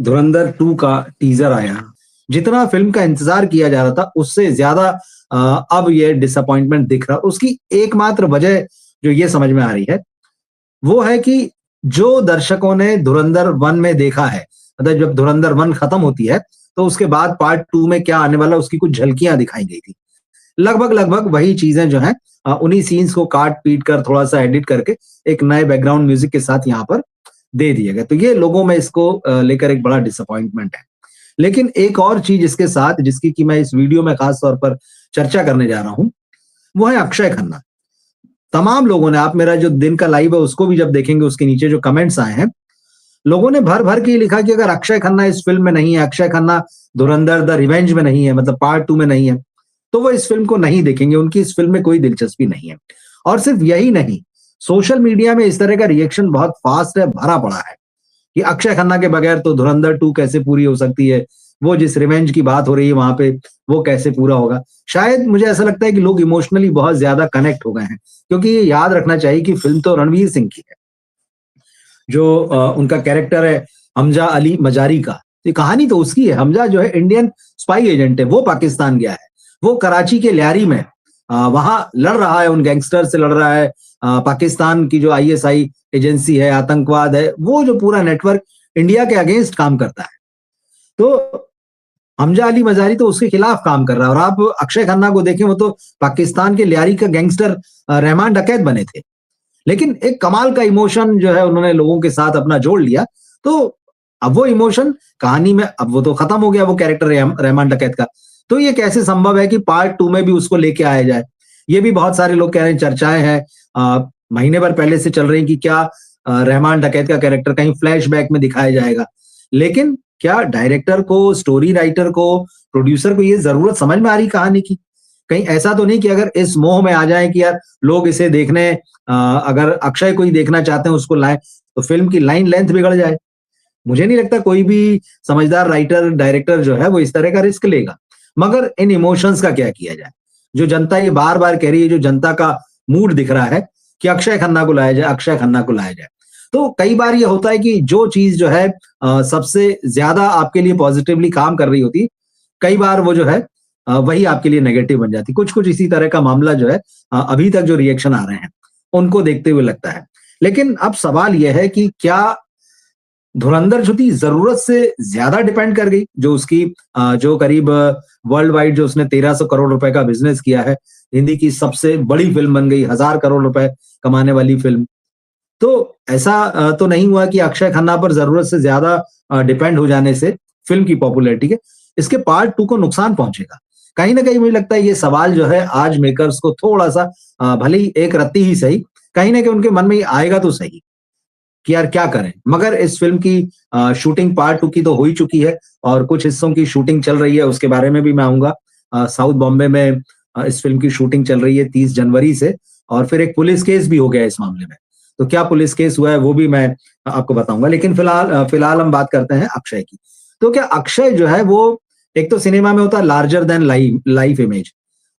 धुरंधर 2 का टीजर आया, जितना फिल्म का इंतजार किया जा रहा था उससे ज्यादा अब ये डिसअपॉइंटमेंट दिख रहा। उसकी एकमात्र वजह जो ये समझ में आ रही है वो है कि जो दर्शकों ने धुरंधर 1 में देखा है, मतलब जब धुरंधर 1 खत्म होती है तो उसके बाद पार्ट 2 में क्या आने वाला उसकी कुछ झलकियां दिखाई गई थी। लगभग लगभग वही चीजें जो हैं उन्हीं सीन्स को काट पीट कर थोड़ा सा एडिट करके एक नए बैकग्राउंड म्यूजिक के साथ यहाँ पर दे दिए गए। तो ये लोगों में इसको लेकर एक बड़ा डिसअपॉइंटमेंट है। लेकिन एक और चीज इसके साथ जिसकी कि मैं इस वीडियो में खास तौर पर चर्चा करने जा रहा हूं, वो है अक्षय खन्ना। तमाम लोगों ने, आप मेरा जो दिन का लाइव है उसको भी जब देखेंगे, उसके नीचे जो कमेंट्स आए हैं, लोगों ने भर भर के लिखा कि अगर अक्षय खन्ना इस फिल्म में नहीं है, अक्षय खन्ना धुरंधर द रिवेंज में नहीं है, मतलब पार्ट 2 में नहीं है, तो वो इस फिल्म को नहीं देखेंगे, उनकी इस फिल्म में कोई दिलचस्पी नहीं है। और सिर्फ यही नहीं, सोशल मीडिया में इस तरह का रिएक्शन बहुत फास्ट है, भरा पड़ा है कि अक्षय खन्ना के बगैर तो धुरंधर 2 कैसे पूरी हो सकती है, वो जिस रिवेंज की बात हो रही है वहां पे वो कैसे पूरा होगा। शायद मुझे ऐसा लगता है कि लोग इमोशनली बहुत ज्यादा कनेक्ट हो गए हैं, क्योंकि ये याद रखना चाहिए कि फिल्म तो रणवीर सिंह की है, जो उनका कैरेक्टर है हमजा अली मजारी का, ये कहानी तो उसकी है। हमजा जो है इंडियन स्पाई एजेंट है, वो पाकिस्तान गया है, वो कराची के लियारी में वहां लड़ रहा है, उन गैंगस्टर से लड़ रहा है। पाकिस्तान की जो आईएसआई एजेंसी है, आतंकवाद है, वो जो पूरा नेटवर्क इंडिया के अगेंस्ट काम करता है, तो हमजा अली मजारी तो उसके खिलाफ काम कर रहा है। और आप अक्षय खन्ना को देखें, वो तो पाकिस्तान के लियारी का गैंगस्टर रहमान डकैत बने थे, लेकिन एक कमाल का इमोशन जो है उन्होंने लोगों के साथ अपना जोड़ लिया। तो अब वो इमोशन कहानी में, अब वो तो खत्म हो गया वो कैरेक्टर रहमान डकैत का, तो ये कैसे संभव है कि पार्ट 2 में भी उसको लेके आया जाए। ये भी बहुत सारे लोग कह रहे हैं, चर्चाएं हैं महीने भर पहले से चल रही कि क्या रहमान डकैत का कैरेक्टर कहीं फ्लैशबैक में दिखाया जाएगा। लेकिन क्या डायरेक्टर को, स्टोरी राइटर को, प्रोड्यूसर को ये जरूरत समझ में आ रही कहानी की? कहीं ऐसा तो नहीं कि अगर इस मोह में आ जाए कि यार लोग इसे देखने, अगर अक्षय को ही देखना चाहते हैं उसको लाएं, तो फिल्म की लाइन लेंथ बिगड़ जाए। मुझे नहीं लगता कोई भी समझदार राइटर डायरेक्टर जो है वो इस तरह का रिस्क लेगा। मगर इन इमोशंस का क्या किया जाए? जो जनता ये बार बार कह रही है, जो जनता का मूड दिख रहा है कि अक्षय खन्ना को लाया जाए, अक्षय खन्ना को लाया जाए, तो कई बार ये होता है कि जो चीज जो है सबसे ज्यादा आपके लिए पॉजिटिवली काम कर रही होती, कई बार वो जो है वही आपके लिए नेगेटिव बन जाती। कुछ कुछ इसी तरह का मामला जो है अभी तक जो रिएक्शन आ रहे हैं उनको देखते हुए लगता है। लेकिन अब सवाल यह है कि क्या धुरंधर जो थी जरूरत से ज्यादा डिपेंड कर गई, जो उसकी जो करीब वर्ल्ड वाइड जो उसने 1300 करोड़ रुपए का बिजनेस किया है, हिंदी की सबसे बड़ी फिल्म बन गई, 1000 करोड़ रुपए कमाने वाली फिल्म। तो ऐसा तो नहीं हुआ कि अक्षय खन्ना पर जरूरत से ज्यादा डिपेंड हो जाने से फिल्म की पॉपुलैरिटी के इसके पार्ट 2 को नुकसान पहुंचेगा। कहीं ना कहीं मुझे लगता है ये सवाल जो है आज मेकर्स को थोड़ा सा, भले ही एक रत्ती ही सही, कहीं ना कहीं उनके मन में ये आएगा तो सही कि यार क्या करें। मगर इस फिल्म की शूटिंग पार्ट 2 की तो हो ही चुकी है और कुछ हिस्सों की शूटिंग चल रही है, उसके बारे में भी मैं आऊंगा। साउथ बॉम्बे में इस फिल्म की शूटिंग चल रही है 30 जनवरी से, और फिर एक पुलिस केस भी हो गया इस मामले में। तो क्या पुलिस केस हुआ है वो भी मैं आपको बताऊंगा। लेकिन फिलहाल हम बात करते हैं अक्षय की। तो क्या अक्षय जो है वो, एक तो सिनेमा में होता है लार्जर देन लाइफ इमेज,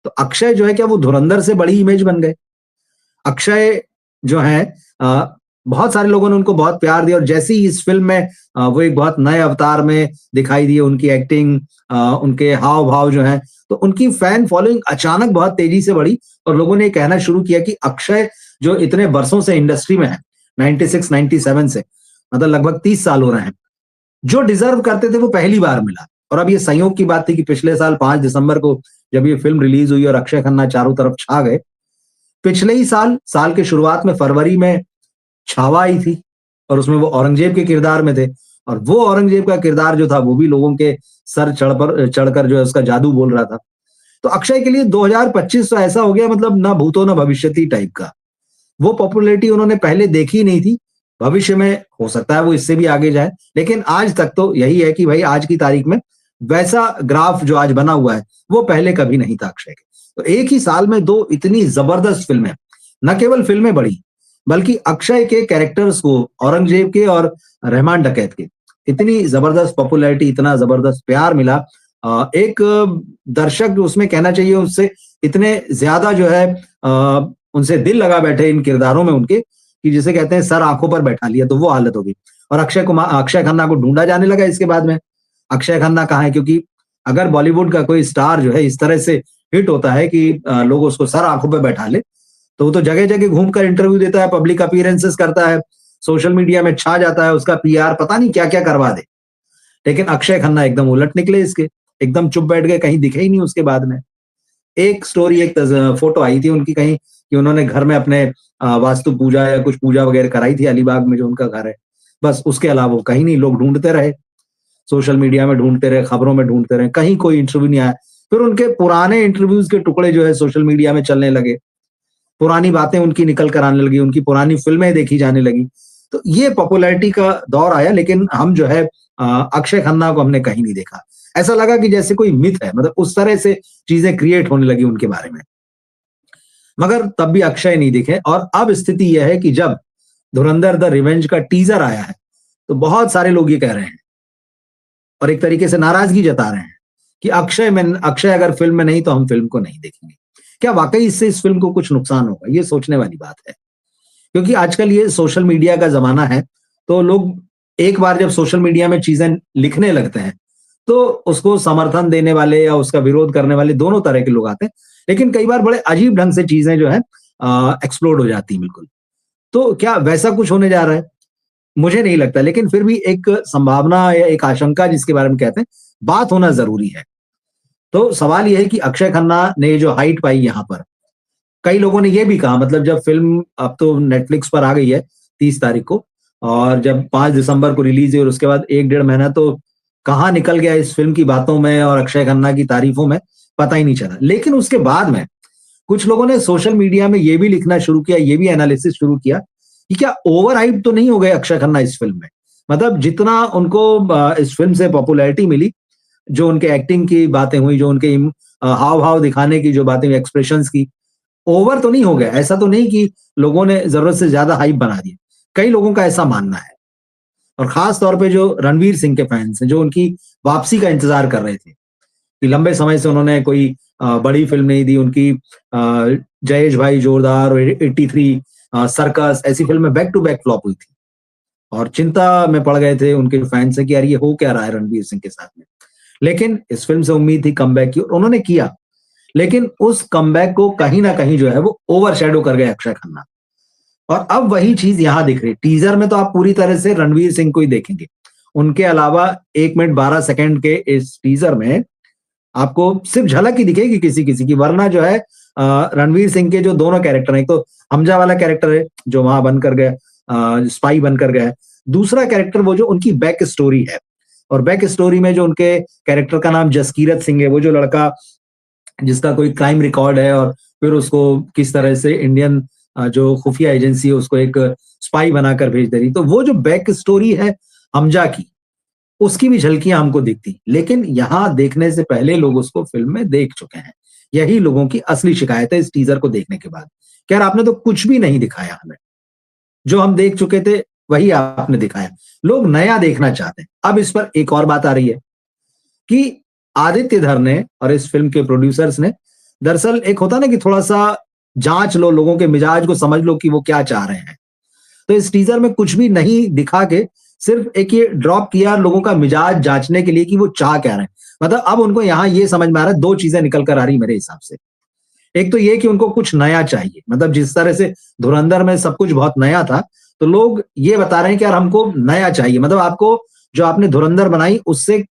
तो अक्षय जो है क्या वो धुरंधर से बड़ी इमेज बन गए? अक्षय जो है बहुत सारे लोगों ने उनको बहुत प्यार दिया, और जैसे ही इस फिल्म में वो एक बहुत नए अवतार में दिखाई दिए, उनकी एक्टिंग, उनके हाव भाव जो है, तो उनकी फैन फॉलोइंग अचानक बहुत तेजी से बढ़ी और लोगों ने कहना शुरू किया कि अक्षय जो इतने बरसों से इंडस्ट्री में है, 96-97 से, मतलब लगभग 30 साल हो रहे हैं, जो डिजर्व करते थे वो पहली बार मिला। और अब ये संयोग की बात थी कि पिछले साल 5 दिसंबर को जब ये फिल्म रिलीज हुई और अक्षय खन्ना चारों तरफ छा गए, पिछले ही साल के शुरुआत में फरवरी में छावा आई थी और उसमें वो औरंगजेब के किरदार में थे, और वो औरंगजेब का किरदार जो था वो भी लोगों के सर चढ़कर जो है उसका जादू बोल रहा था। तो अक्षय के लिए 2025 तो ऐसा हो गया, मतलब ना भूतो ना भविष्यति टाइप का। वो पॉपुलैरिटी उन्होंने पहले देखी ही नहीं थी, भविष्य में हो सकता है वो इससे भी आगे जाए, लेकिन आज तक तो यही है कि भाई आज की तारीख में वैसा ग्राफ जो आज बना हुआ है वो पहले कभी नहीं था अक्षय के। तो एक ही साल में 2 इतनी जबरदस्त फिल्में, न केवल फिल्में बढ़ी बल्कि अक्षय के कैरेक्टर्स को, औरंगजेब के और रहमान डकैत के, इतनी जबरदस्त पॉपुलैरिटी, इतना जबरदस्त प्यार मिला। एक दर्शक उसमें कहना चाहिए उससे इतने ज्यादा जो है उनसे दिल लगा बैठे इन किरदारों में उनके, कि जिसे कहते हैं सर आंखों पर बैठा लिया, तो वो हालत होगी। और अक्षय खन्ना को ढूंढा जाने लगा इसके बाद में। अक्षय खन्ना कहाँ है, क्योंकि अगर बॉलीवुड का कोई स्टार जो है इस तरह से हिट होता है कि लोग उसको सर आंखों पे बैठा ले, तो वो तो जगह जगह घूमकर इंटरव्यू देता है, पब्लिक अपीयरेंसेस करता है, सोशल मीडिया में छा जाता है, उसका पीआर पता नहीं क्या क्या करवा दे। लेकिन अक्षय खन्ना एकदम उलट निकले इसके, एकदम चुप बैठ गए, कहीं दिखे ही नहीं उसके बाद में। एक स्टोरी, एक फोटो आई थी उनकी कहीं कि उन्होंने घर में अपने वास्तु पूजा या कुछ पूजा वगैरह कराई थी अलीबाग में जो उनका घर है, बस उसके अलावा वो कहीं नहीं। लोग ढूंढते रहे, सोशल मीडिया में ढूंढते रहे, खबरों में ढूंढते रहे, कहीं कोई इंटरव्यू नहीं आया। फिर उनके पुराने इंटरव्यूज के टुकड़े जो है सोशल मीडिया में चलने लगे, पुरानी बातें उनकी निकल कर आने लगी, उनकी पुरानी फिल्में देखी जाने लगी। तो ये पॉपुलैरिटी का दौर आया, लेकिन हम जो है अक्षय खन्ना को हमने कहीं नहीं देखा। ऐसा लगा कि जैसे कोई मिथ है, मतलब उस तरह से चीजें क्रिएट होने लगी उनके बारे में। मगर तब भी अक्षय नहीं दिखे। और अब स्थिति यह है कि जब धुरंधर द रिवेंज का टीजर आया है, तो बहुत सारे लोग ये कह रहे हैं और एक तरीके से नाराजगी जता रहे हैं कि अक्षय अगर फिल्म में नहीं तो हम फिल्म को नहीं देखेंगे। क्या वाकई इससे इस फिल्म को कुछ नुकसान होगा? ये सोचने वाली बात है, क्योंकि आजकल ये सोशल मीडिया का जमाना है, तो लोग एक बार जब सोशल मीडिया में चीजें लिखने लगते हैं, तो उसको समर्थन देने वाले या उसका विरोध करने वाले दोनों तरह के लोग आते हैं। लेकिन कई बार बड़े अजीब ढंग से चीजें जो है एक्सप्लोड हो जाती है बिल्कुल। तो क्या वैसा कुछ होने जा रहा है? मुझे नहीं लगता, लेकिन फिर भी एक संभावना या एक आशंका जिसके बारे में कहते हैं, बात होना जरूरी है। तो सवाल यह है कि अक्षय खन्ना ने जो हाइट पाई यहाँ पर, कई लोगों ने ये भी कहा, मतलब जब फिल्म अब तो नेटफ्लिक्स पर आ गई है 30 तारीख को, और जब 5 दिसंबर को रिलीज हुई और उसके बाद 1 डेढ़ महीना तो कहाँ निकल गया इस फिल्म की बातों में और अक्षय खन्ना की तारीफों में, पता ही नहीं चला। लेकिन उसके बाद में कुछ लोगों ने सोशल मीडिया में ये भी लिखना शुरू किया, ये भी एनालिसिस शुरू किया कि क्या ओवर हाइप तो नहीं हो गए अक्षय खन्ना इस फिल्म में। मतलब जितना उनको इस फिल्म से पॉपुलैरिटी मिली, जो उनके एक्टिंग की बातें हुई, जो उनके हाव भाव दिखाने की जो बातें हुई, एक्सप्रेशंस की, ओवर तो नहीं हो गया। ऐसा तो नहीं कि लोगों ने जरूरत से ज्यादा हाइप बना दी। कई लोगों का ऐसा मानना है, और खास तौर पे जो रणवीर सिंह के फैंस हैं, जो उनकी वापसी का इंतजार कर रहे थे कि लंबे समय से उन्होंने कोई बड़ी फिल्म नहीं दी। उनकी जयेश भाई जोरदार और 83 सर्कस ऐसी फिल्में बैक टू बैक फ्लॉप हुई थी, और चिंता में पड़ गए थे उनके फैंस से कि यार ये हो क्या रहा है रणवीर सिंह के साथ में। लेकिन इस फिल्म से उम्मीद थी कमबैक की, और उन्होंने किया। लेकिन उस कमबैक को कहीं ना कहीं जो है वो ओवरशैडो कर गए अक्षय खन्ना, और अब वही चीज यहां दिख रही। टीजर में तो आप पूरी तरह से रणवीर सिंह को ही देखेंगे, उनके अलावा 1 मिनट 12 सेकंड के इस टीजर में आपको सिर्फ झलक ही दिखेगी किसी किसी की। वरना जो है रणवीर सिंह के जो दोनों कैरेक्टर हैं, एक तो हमजा वाला कैरेक्टर है जो वहां बनकर गया, स्पाई बनकर गया है। दूसरा कैरेक्टर वो जो उनकी बैक स्टोरी है, और बैक स्टोरी में जो उनके कैरेक्टर का नाम जसकीरत सिंह है, वो जो लड़का जिसका कोई क्राइम रिकॉर्ड है और फिर उसको किस तरह से इंडियन जो खुफिया एजेंसी है उसको एक स्पाई बनाकर भेज दे रही, तो वो जो बैक स्टोरी है हमजा की, उसकी भी झलकियां हमको दिखती। लेकिन यहां देखने से पहले लोग उसको फिल्म में देख चुके हैं। यही लोगों की असली शिकायत है इस टीजर को देखने के बाद। क्या आपने तो कुछ भी नहीं दिखाया हमें, जो हम देख चुके थे वही आपने दिखाया। लोग नया देखना चाहते हैं। अब इस पर एक और बात आ रही है कि आदित्य धर ने और इस फिल्म के प्रोड्यूसर्स ने, दरअसल एक होता ना कि थोड़ा सा जांच लो, लोगों के मिजाज को समझ लो कि वो क्या चाह रहे हैं। तो इस टीजर में कुछ भी नहीं दिखा के सिर्फ एक ये ड्रॉप किया लोगों का मिजाज जांचने के लिए कि वो चाह क्या रहे हैं। मतलब अब उनको यहां ये समझ में आ रहा है, 2 चीजें निकल कर आ रही मेरे हिसाब से। एक तो ये कि उनको कुछ नया चाहिए, मतलब जिस तरह से धुरंधर में सब कुछ बहुत नया था, तो लोग ये बता रहे हैं कि यार हमको नया चाहिए। मतलब आपको जो आपने धुरंधर बनाई उससे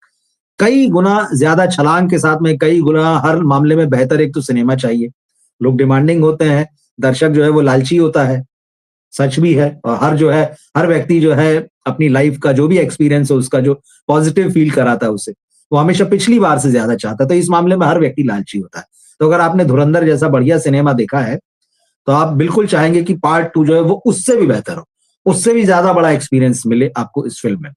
कई गुना ज्यादा छलांग के साथ में, कई गुना हर मामले में बेहतर एक तो सिनेमा चाहिए। लोग डिमांडिंग होते हैं, दर्शक जो है वो लालची होता है, सच भी है। और हर व्यक्ति जो है अपनी लाइफ का जो भी एक्सपीरियंस है उसका जो पॉजिटिव फील कराता है उसे, वो हमेशा पिछली बार से ज्यादा चाहता है। तो इस मामले में हर व्यक्ति लालची होता है। तो अगर आपने धुरंधर जैसा बढ़िया सिनेमा देखा है, तो आप बिल्कुल चाहेंगे कि पार्ट 2 जो है वो उससे भी बेहतर हो, उससे भी ज्यादा बड़ा एक्सपीरियंस मिले आपको इस फिल्म में।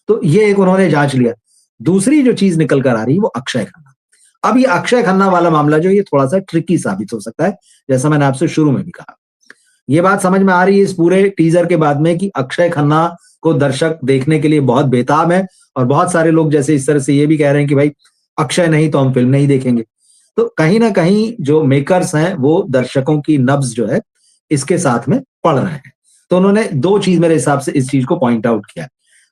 तो ये एक उन्होंने जांच लिया। दूसरी जो चीज निकल कर आ रही है वो अक्षय खन्ना। अब ये अक्षय खन्ना वाला मामला जो ये थोड़ा सा ट्रिकी साबित हो सकता है, जैसा मैंने आपसे शुरू में भी कहा। ये बात समझ में आ रही है इस पूरे टीजर के बाद में कि अक्षय खन्ना को दर्शक देखने के लिए बहुत बेताब है, और बहुत सारे लोग जैसे इस तरह से ये भी कह रहे हैं कि भाई अक्षय नहीं तो हम फिल्म नहीं देखेंगे। तो कहीं ना कहीं जो मेकर्स हैं वो दर्शकों की नब्ज जो है इसके साथ में पढ़ रहे हैं। तो उन्होंने 2 चीज मेरे हिसाब से इस चीज को पॉइंट आउट किया।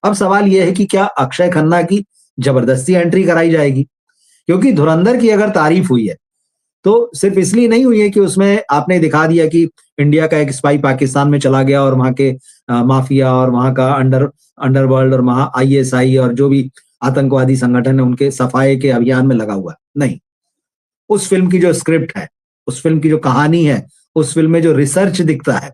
अब सवाल ये है कि क्या अक्षय खन्ना की जबरदस्ती एंट्री कराई जाएगी? क्योंकि धुरंधर की अगर तारीफ हुई है, तो सिर्फ इसलिए नहीं हुई है कि उसमें आपने दिखा दिया कि इंडिया का एक स्पाई पाकिस्तान में चला गया और वहाँ के माफिया और वहाँ का अंडरवर्ल्ड और वहाँ आईएसआई और जो भी आतंकवादी संगठन है उनके सफाये के अभियान में लगा हुआ है। नहीं, उस फ़िल्म की जो स्क्रिप्ट है, उस फ़िल्म की जो कहानी है, उस फ़िल्म में जो रिसर्च दिखता है,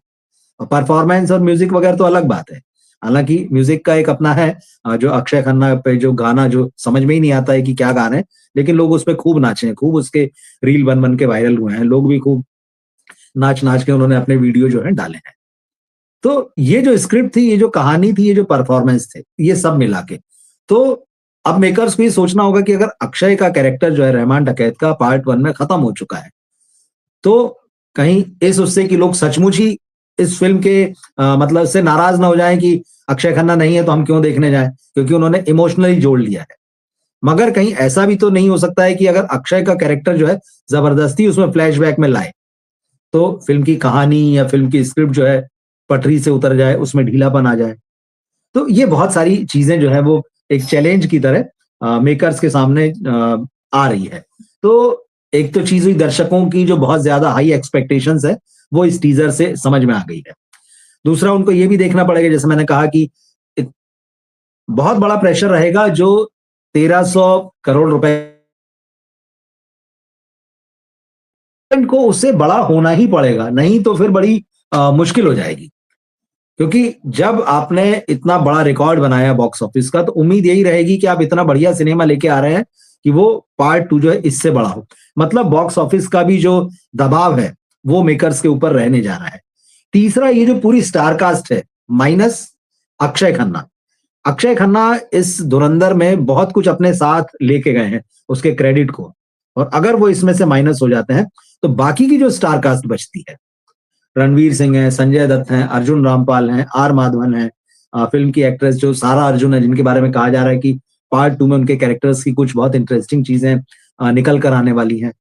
और परफॉर्मेंस और म्यूज़िक वगैरह तो अलग बात है। हालाँकि म्यूज़िक का एक अपना है जो अक्षय खन्ना पे जो गाना जो समझ में ही नहीं आता है कि क्या गा रहे हैं, लेकिन लोग उस पे खूब नाचे हैं, खूब उसके रील बन-बन के वायरल हुए हैं। लोग भी खूब नाच-नाच के उन्होंने अपने वीडियो जो है डाले हैं। तो ये जो स्क्रिप्ट थी, ये जो कहानी थी, ये जो परफॉर्मेंस थे, ये सब मिला के। तो अब मेकर्स को ये सोचना होगा कि अगर अक्षय का कैरेक्टर जो है रहमान डकैत का पार्ट 1 में खत्म हो चुका है, तो कहीं इस उससे कि लोग सचमुच ही इस फ़िल्म के मतलब से नाराज़ ना हो जाएँ कि अक्षय खन्ना नहीं है तो हम क्यों देखने जाएँ? क्योंकि उन्होंने इमोशनली जोड़ लिया है। मगर कहीं ऐसा भी तो नहीं हो सकता है कि अगर अक्षय का कैरेक्टर जो है ज़बरदस्ती उसमें फ्लैशबैक में लाए, तो फ़िल्म की कहानी या फ़िल्म की स्क्रिप्ट जो है पटरी से उतर जाए, उसमें ढीलापन आ जाए। तो ये बहुत सारी चीज़ें जो है वो एक चैलेंज की तरह मेकर्स के सामने आ रही है। तो एक तो चीज़ हुई दर्शकों की जो बहुत ज़्यादा हाई एक्सपेक्टेशंस है, वो इस टीज़र से समझ में आ गई है। दूसरा उनको ये भी देखना पड़ेगा जैसे मैंने कहा कि इत बहुत बड़ा प्रेशर रहेगा जो 1300 करोड़ रुपए को उससे बड़ा होना ही पड़ेगा, नहीं तो फिर बड़ी मुश्किल हो जाएगी। क्योंकि जब आपने इतना बड़ा रिकॉर्ड बनाया बॉक्स ऑफिस का, तो उम्मीद यही रहेगी कि आप इतना बढ़िया सिनेमा लेके आ रहे हैं कि वो पार्ट 2 जो है इससे बड़ा हो। मतलब बॉक्स ऑफिस का भी जो दबाव है, वो मेकर्स के ऊपर रहने जा रहा है। तीसरा ये जो पूरी स्टार कास्ट है, माइनस अक्षय खन्ना। अक्षय खन्ना इस धुरंधर में बहुत कुछ अपने साथ लेके गए हैं, उसके क्रेडिट को। और अगर वो इसमें से माइनस हो जाते हैं, तो बाकी की जो स्टार कास्ट बचती है, रणवीर सिंह हैं, संजय दत्त हैं, अर्जुन रामपाल हैं, आर माधवन हैं, फ़िल्म की एक्ट्रेस जो सारा अर्जुन है, जिनके बारे में कहा जा रहा है कि पार्ट 2 में उनके कैरेक्टर्स की कुछ बहुत इंटरेस्टिंग चीज़ें निकल कर आने वाली हैं।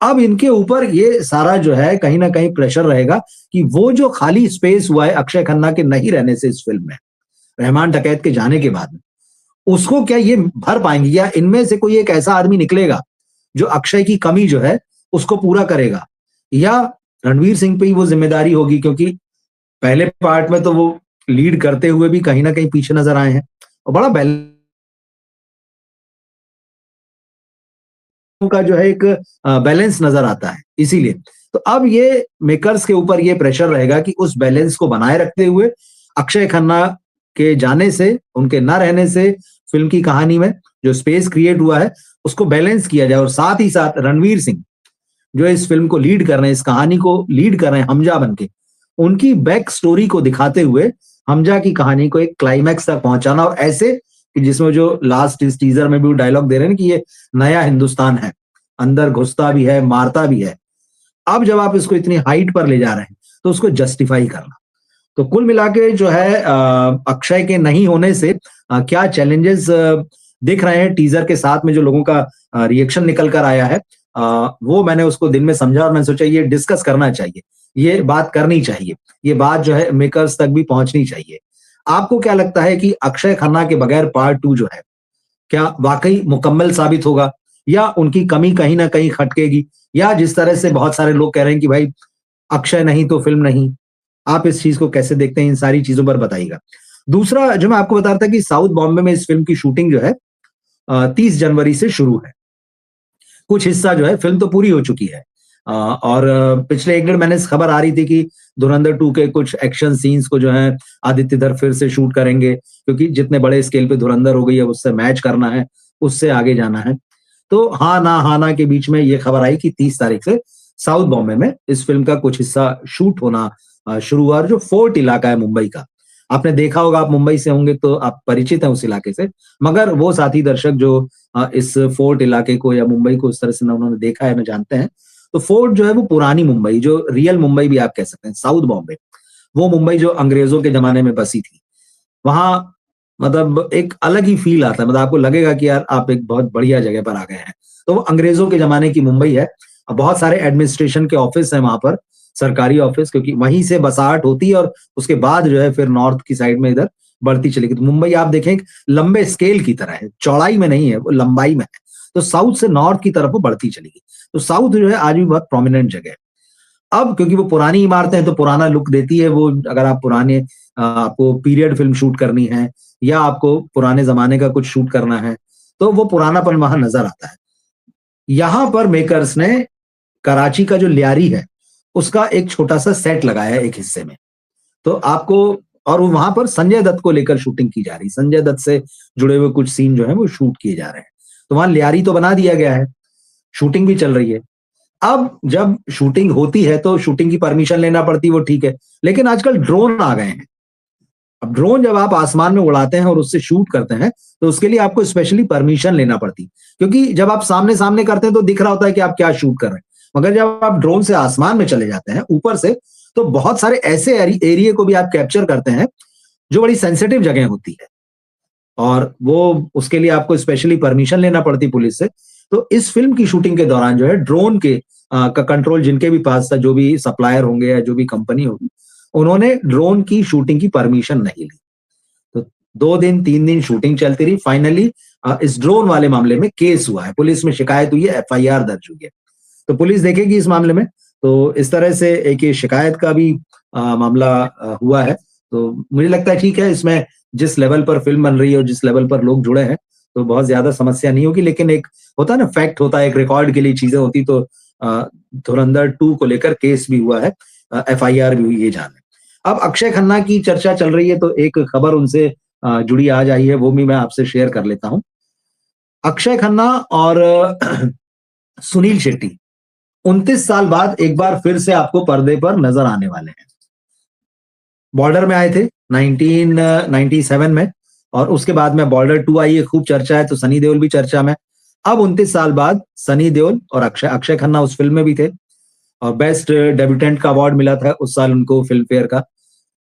अब इनके ऊपर ये सारा जो है कहीं न कहीं प्रेशर रहेगा कि वो जो खाली स्पेस हुआ है अक्षय खन्ना के नहीं रहने से इस फ़िल्म में, रहमान डकैत के जाने के बाद, उसको क्या ये भर पाएँगे या इनमें से कोई एक ऐसा आदमी निकलेगा, जो अक्षय की कमी जो है, उसको पूरा करेगा? या रणवीर सिंह पे ही वो ज़िम्मेदारी होगी क्योंकि पहले पार्ट में तो वो लीड करते हुए भी कहीं न कहीं पीछे नज़र आए हैं और बड़ा का जो है एक बैलेंस नज़र आता है, इसीलिए। तो अब ये मेकर्स के ऊपर ये प्रेशर रहेगा कि उस बैलेंस को बनाए रखते हुए अक्षय खन्ना के जाने से, उनके ना रहने से फ़िल्म की कहानी में जो स्पेस क्रिएट हुआ है, उसको बैलेंस किया जाए और साथ ही साथ रणवीर सिंह जो इस फ़िल्म को लीड कर रहे हैं, इस कहानी को लीड कर रहे हैं हमजा बन के, उनकी बैक स्टोरी को दिखाते हुए हमजा की कहानी को एक क्लाइमैक्स तक पहुँचाना और ऐसे कि जिसमें जो लास्ट इस टीज़र में भी वो डायलॉग दे रहे हैं ना कि ये नया हिंदुस्तान है, अंदर घुसता भी है, मारता भी है। अब जब आप इसको इतनी हाइट पर ले जा रहे हैं, तो उसको जस्टिफाई करना। तो कुल मिला के जो है अक्षय के नहीं होने से क्या चैलेंजेस दिख रहे हैं टीज़र के साथ में जो लोगों का रिएक्शन निकल कर आया है वो मैंने उसको दिन में समझा और मैंने सोचा ये डिस्कस करना चाहिए, ये बात करनी चाहिए, ये बात जो है मेकर्स तक भी पहुँचनी चाहिए। आपको क्या लगता है कि अक्षय खन्ना के बगैर पार्ट 2 जो है, क्या वाक़ई मुकम्मल साबित होगा या उनकी कमी कहीं न कहीं खटकेगी? या जिस तरह से बहुत सारे लोग कह रहे हैं कि भाई अक्षय नहीं तो फ़िल्म नहीं। आप इस चीज़ को कैसे देखते हैं? इन सारी चीज़ों पर बताइएगा। दूसरा जो मैं आपको बता रहा था कि साउथ बॉम्बे में इस फ़िल्म की शूटिंग जो है 30 जनवरी से शुरू है। कुछ हिस्सा जो है फ़िल्म तो पूरी हो चुकी है और पिछले 1 डेढ़ महीने से खबर आ रही थी कि धुरंधर 2 के कुछ एक्शन सीन्स को जो है आदित्य धर फिर से शूट करेंगे क्योंकि जितने बड़े स्केल पे धुरंधर हो गई है उससे मैच करना है, उससे आगे जाना है। तो हाँ ना के बीच में ये खबर आई कि 30 तारीख से साउथ बॉम्बे में इस फ़िल्म का कुछ हिस्सा शूट होना शुरू हुआ और जो फोर्ट इलाका है मुंबई का, आपने देखा होगा आप मुंबई से होंगे तो आप परिचित हैं उस इलाके से, मगर वो साथी दर्शक जो इस फोर्ट इलाके को या मुंबई को उस तरह से ना उन्होंने देखा है, ना जानते हैं, तो फोर्ट जो है वो पुरानी मुंबई जो रियल मुंबई भी आप कह सकते हैं, साउथ बॉम्बे, वो मुंबई जो अंग्रेज़ों के ज़माने में बसी थी। वहाँ मतलब एक अलग ही फ़ील आता है, मतलब आपको लगेगा कि यार आप एक बहुत बढ़िया जगह पर आ गए हैं। तो वो अंग्रेज़ों के ज़माने की मुंबई है। बहुत सारे एडमिनिस्ट्रेशन के ऑफ़िस हैं वहाँ पर, सरकारी ऑफ़िस क्योंकि वहीं से बसाहट होती है और उसके बाद जो है फिर नॉर्थ की साइड में इधर बढ़ती चली गई। तो मुंबई आप देखें एक लंबे स्केल की तरह है, चौड़ाई में नहीं है, वो लंबाई में है। तो साउथ से नॉर्थ की तरफ वो बढ़ती चली गई। तो साउथ जो है आज भी बहुत प्रोमिनेंट जगह है। अब क्योंकि वो पुरानी इमारतें हैं तो पुराना लुक देती है वो। अगर आप पुराने आपको पीरियड फिल्म शूट करनी है या आपको पुराने जमाने का कुछ शूट करना है तो वो पुरानापन वहां नजर आता है। यहां पर मेकर्स ने कराची का जो लियारी है उसका एक छोटा सा सेट लगाया है एक हिस्से में। तो आपको और वहां पर संजय दत्त को लेकर शूटिंग की जा रही है। संजय दत्त से जुड़े हुए कुछ सीन जो है वो शूट किए जा रहे हैं। तो वहां लियारी तो बना दिया गया है, शूटिंग भी चल रही है। अब जब शूटिंग होती है तो शूटिंग की परमिशन लेना पड़ती है, वो ठीक है, लेकिन आजकल ड्रोन आ गए हैं। अब ड्रोन जब आप आसमान में उड़ाते हैं और उससे शूट करते हैं तो उसके लिए आपको स्पेशली परमिशन लेना पड़ती है, क्योंकि जब आप सामने सामने करते हैं तो दिख रहा होता है कि आप क्या शूट कर रहे हैं, मगर जब आप ड्रोन से आसमान में चले जाते हैं ऊपर से तो बहुत सारे ऐसे एरिया को भी आप कैप्चर करते हैं जो बड़ी सेंसिटिव जगह होती है और वो उसके लिए आपको स्पेशली परमिशन लेना पड़ती पुलिस से। तो इस फिल्म की शूटिंग के दौरान जो है ड्रोन के का कंट्रोल जिनके भी पास था, जो भी सप्लायर होंगे या जो भी कंपनी होगी, उन्होंने ड्रोन की शूटिंग की परमिशन नहीं ली। तो 2 दिन 3 दिन शूटिंग चलती रही। फाइनली इस ड्रोन वाले मामले में केस हुआ है, पुलिस में शिकायत हुई है, एफआईआर दर्ज हुई है। तो पुलिस देखेगी इस मामले में। तो इस तरह से एक ये शिकायत का भी मामला हुआ है। तो मुझे लगता है ठीक है, इसमें जिस लेवल पर फिल्म बन रही है और जिस लेवल पर लोग जुड़े हैं तो बहुत ज्यादा समस्या नहीं होगी। लेकिन एक होता है ना, फैक्ट होता है, एक रिकॉर्ड के लिए चीजें होती। तो धुरंधर 2 को लेकर केस भी हुआ है, एफआईआर भी हुई, ये जान है। अब अक्षय खन्ना की चर्चा चल रही है तो एक खबर उनसे जुड़ी आज आई है, वो भी मैं आपसे शेयर कर लेता हूं। अक्षय खन्ना और सुनील शेट्टी 29 साल बाद एक बार फिर से आपको पर्दे पर नजर आने वाले हैं। बॉर्डर में आए थे 1997 में और उसके बाद में बॉर्डर 2 आई है, खूब चर्चा है, तो सनी देओल भी चर्चा में। अब 29 साल बाद सनी देओल और अक्षय खन्ना उस फिल्म में भी थे और बेस्ट डेब्यूटेंट का अवार्ड मिला था उस साल उनको फिल्म फेयर का।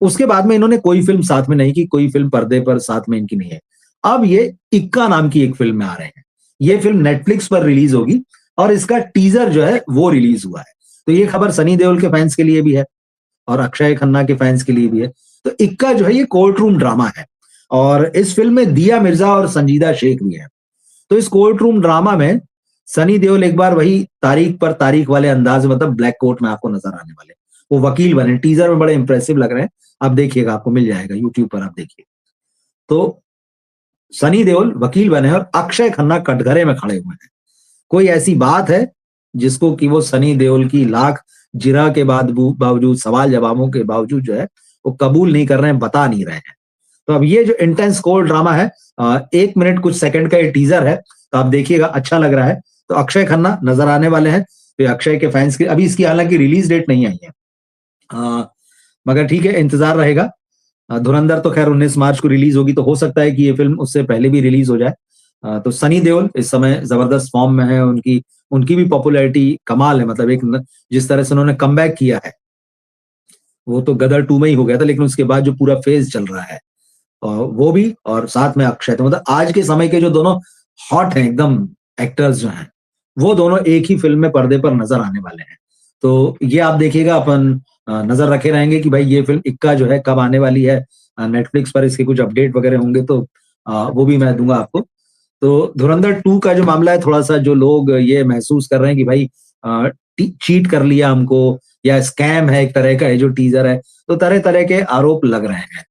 उसके बाद में इन्होंने कोई फिल्म साथ में नहीं की, कोई फिल्म पर्दे पर साथ में इनकी नहीं है। अब ये इक्का नाम की एक फिल्म में आ रहे हैं। ये फिल्म नेटफ्लिक्स पर रिलीज होगी और इसका टीजर जो है वो रिलीज हुआ है। तो ये खबर सनी देओल के फैंस के लिए भी है और अक्षय खन्ना के फैंस के लिए भी है। तो इक्का जो है ये कोर्ट रूम ड्रामा है और इस फिल्म में दिया मिर्जा और संजीदा शेख भी है। तो इस कोर्ट रूम ड्रामा में सनी देओल एक बार वही तारीख पर तारीख वाले अंदाज में, मतलब ब्लैक कोट में आपको नजर आने वाले, वो वकील बने। टीजर में बड़े इंप्रेसिव लग रहे हैं, आप देखिएगा, आपको मिल जाएगा यूट्यूब पर, आप देखिए। तो सनी देओल वकील बने और अक्षय खन्ना कटघरे में खड़े हुए हैं। कोई ऐसी बात है जिसको कि वो सनी देओल की लाख जिरा के बावजूद, सवाल जवाबों के बावजूद जो है वो कबूल नहीं कर रहे हैं, बता नहीं रहे हैं। तो अब ये जो इंटेंस कोर्ट ड्रामा है, 1 मिनट कुछ सेकंड का ये टीजर है, तो आप देखिएगा, अच्छा लग रहा है। तो अक्षय खन्ना नजर आने वाले हैं। तो अक्षय के फैंस की अभी इसकी हालांकि रिलीज डेट नहीं आई है, मगर ठीक है, इंतजार रहेगा। धुरंधर तो खैर 19 मार्च को रिलीज होगी, तो हो सकता है कि ये फिल्म उससे पहले भी रिलीज हो जाए। तो सनी देओल इस समय जबरदस्त फॉर्म में है, उनकी भी पॉपुलैरिटी कमाल है। मतलब एक जिस तरह से उन्होंने कमबैक किया है, वो तो गदर 2 में ही हो गया था, लेकिन उसके बाद जो पूरा फेज चल रहा है वो भी, और साथ में अक्षय, तो मतलब आज के समय के जो दोनों हॉट हैं एकदम एक्टर्स जो हैं, वो दोनों एक ही फिल्म में पर्दे पर नजर आने वाले हैं। तो ये आप देखिएगा, अपन नजर रखे रहेंगे कि भाई ये फिल्म इक्का जो है कब आने वाली है। नेटफ्लिक्स पर इसके कुछ अपडेट वगैरह होंगे तो वो भी मैं दूंगा आपको। तो धुरंधर 2 का जो मामला है, थोड़ा सा जो लोग ये महसूस कर रहे हैं कि भाई चीट कर लिया हमको या स्कैम है एक तरह का, ये जो टीजर है, तो तरह तरह के आरोप लग रहे हैं।